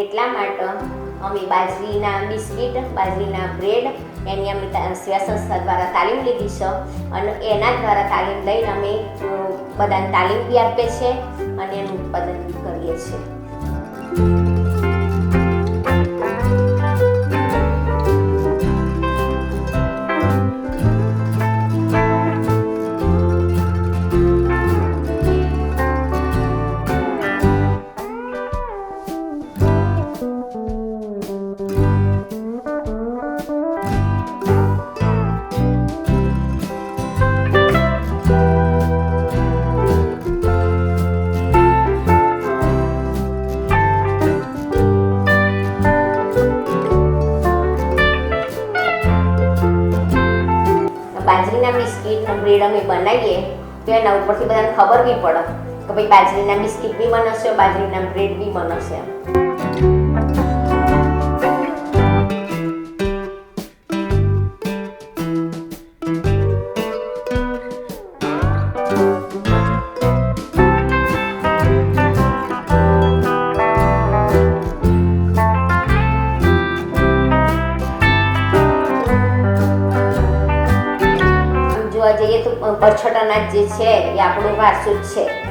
એટલા માટે અમે બાજરીના બિસ્કિટ, બાજરીના બ્રેડ એની અમે સેવા સંસ્થા દ્વારા તાલીમ લીધી છે અને એના દ્વારા તાલીમ લઈને અમે બધાને તાલીમ બી આપીએ છીએ અને એનું ઉત્પાદન બી કરીએ છીએ. બાજરીના બિસ્કિટ બ્રેડ અમે બનાવીએ તો એના ઉપરથી બધાને ખબર બી પડે કે ભાઈ બાજરીના બિસ્કિટ બી બનશે, બાજરીના બ્રેડ બી બનશે. જોવા જઈએ તો પરછટ અનાજ જે છે એ આપણો વારસો જ છે.